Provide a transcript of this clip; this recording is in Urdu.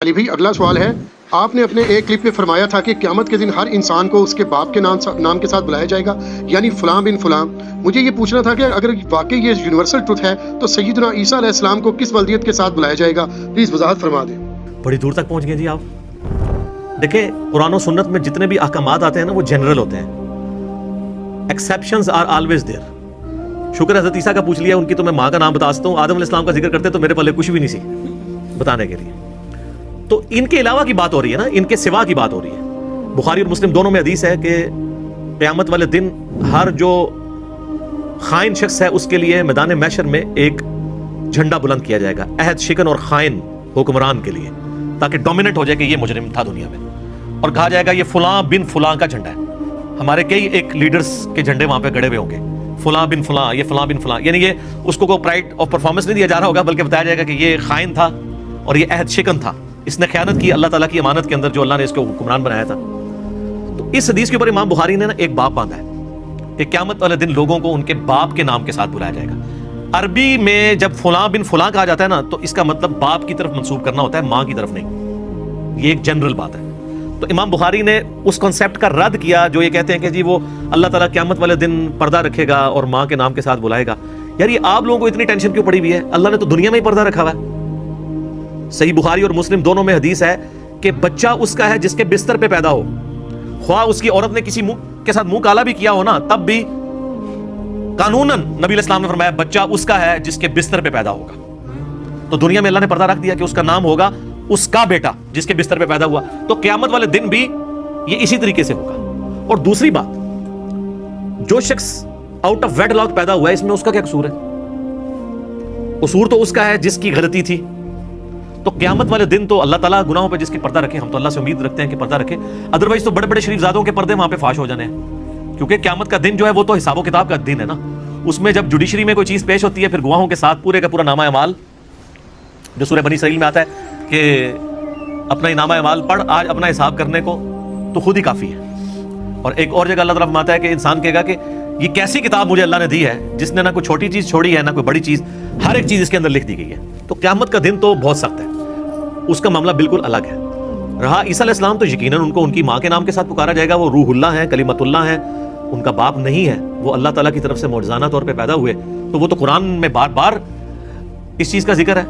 علی بھائی اگلا سوال ہے، آپ نے اپنے ایک کلپ میں فرمایا تھا کہ قیامت کے دن ہر انسان کو اس کے باپ کے نام کے ساتھ بلایا جائے گا، یعنی فلاں بن فلاں۔ مجھے یہ پوچھنا تھا کہ اگر واقعی یہ یونیورسل ٹروتھ ہے تو سیدنا عیسیٰ علیہ السلام کو کس ولدیت کے ساتھ بلایا جائے گا؟ پلیز وضاحت فرما دیں۔ بڑی دور تک پہنچ گئے جی آپ۔ دیکھیں قرآن و سنت میں جتنے بھی احکامات آتے ہیں نا وہ جنرل ہوتے ہیں، ایکسیپشنز آر آلویز دیر۔ شکر حضرت عیسیٰ کا پوچھ لیا، ان کی تو میں ماں کا نام بتا سکتا ہوں، آدم علیہ السلام کا ذکر کرتے تو میرے پلے کچھ بھی نہیں سی بتانے کے لیے۔ تو ان کے علاوہ کی بات ہو رہی ہے نا، ان کے سوا کی بات ہو رہی ہے۔ بخاری اور مسلم دونوں میں حدیث ہے کہ قیامت والے دن ہر جو خائن شخص ہے اس کے لیے میدان محشر میں ایک جھنڈا بلند کیا جائے گا، عہد شکن اور خائن حکمران کے لیے، تاکہ ڈومیننٹ ہو جائے کہ یہ مجرم تھا دنیا میں، اور کہا جائے گا یہ فلاں بن فلاں کا جھنڈا ہے۔ ہمارے کئی ایک لیڈرز کے جھنڈے وہاں پہ گڑے ہوئے ہوں گے، فلاں بن فلاں، یہ فلاں بن فلاں، یعنی یہ اس کو کوئی پرائڈ آف پرفارمنس نہیں دیا جا رہا ہوگا، بلکہ بتایا جائے گا کہ یہ خائن تھا اور یہ عہد شکن تھا، اس نے خیانت کی اللہ تعالیٰ کی امانت کے اندر جو اللہ نے اس کو حکمران بنایا تھا۔ تو اس حدیث کے اوپر امام بخاری نے نا ایک باب باندھا ہے کہ قیامت والے دن لوگوں کو ان کے باپ کے نام کے ساتھ بلایا جائے گا۔ عربی میں جب فلاں بن فلاں کہا جاتا ہے نا تو اس کا مطلب باپ کی طرف منسوب کرنا ہوتا ہے، ماں کی طرف نہیں۔ یہ ایک جنرل بات ہے۔ تو امام بخاری نے اس کنسیپٹ کا رد کیا جو یہ کہتے ہیں کہ جی وہ اللہ تعالیٰ قیامت والے دن پردہ رکھے گا اور ماں کے نام کے ساتھ بلائے گا۔ یار یہ آپ لوگوں کو اتنی ٹینشن کیوں پڑی ہوئی ہے؟ اللہ نے تو دنیا میں ہی پردہ رکھا ہوا ہے۔ صحیح بخاری اور مسلم دونوں میں حدیث ہے کہ بچہ اس کا ہے جس کے بستر پہ پیدا ہو، خواہ اس کی عورت نے کسی کے ساتھ منہ کالا بھی کیا ہو نا، تب بھی قانوناً نبی علیہ السلام نے فرمایا بچہ اس کا ہے جس کے بستر پہ پیدا ہوگا۔ تو دنیا میں اللہ نے پردہ رکھ دیا کہ اس کا نام ہوگا اس کا بیٹا جس کے بستر پہ پیدا ہوا۔ تو قیامت والے دن بھی یہ اسی طریقے سے ہوگا۔ اور دوسری بات، جو شخص آؤٹ آف ویڈ لاک پیدا ہوا ہے اس میں اس کا کیا قصور ہے؟ قصور تو اس کا ہے جس کی غلطی تھی۔ تو قیامت والے دن تو اللہ تعالیٰ گناہوں پہ جس کی پردہ رکھے، ہم تو اللہ سے امید رکھتے ہیں کہ پردہ رکھے، ادروائز تو بڑے بڑے شریف زادوں کے پردے وہاں پہ فاش ہو جانے ہیں، کیونکہ قیامت کا دن جو ہے وہ تو حساب و کتاب کا دن ہے نا۔ اس میں جب جوڈیشری میں کوئی چیز پیش ہوتی ہے، پھر گواہوں کے ساتھ پورے کا پورا نامہ اعمال جو سورہ بنی اسرائیل میں آتا ہے کہ اپنا نامہ اعمال پڑھ آج اپنا حساب کرنے کو، تو خود ہی کافی ہے۔ اور ایک اور جگہ اللہ تعالیٰ فرماتا ہے کہ انسان کہے گا کہ یہ کیسی کتاب مجھے اللہ نے دی ہے جس نے نہ کوئی چھوٹی چیز چھوڑی ہے نہ کوئی بڑی چیز، ہر ایک چیز اس کے اندر لکھ دی گئی ہے۔ تو قیامت کا دن تو بہت سخت ہے، اس کا معاملہ بالکل الگ ہے۔ رہا عیسیٰ علیہ السلام، تو یقیناً ان کو ان کی ماں کے نام کے ساتھ پکارا جائے گا، وہ روح اللہ ہیں، کلیمت اللہ ہیں، ان کا باپ نہیں ہے، وہ اللہ تعالیٰ کی طرف سے معجزانہ طور پہ پیدا ہوئے۔ تو وہ تو قرآن میں بار بار اس چیز کا ذکر ہے۔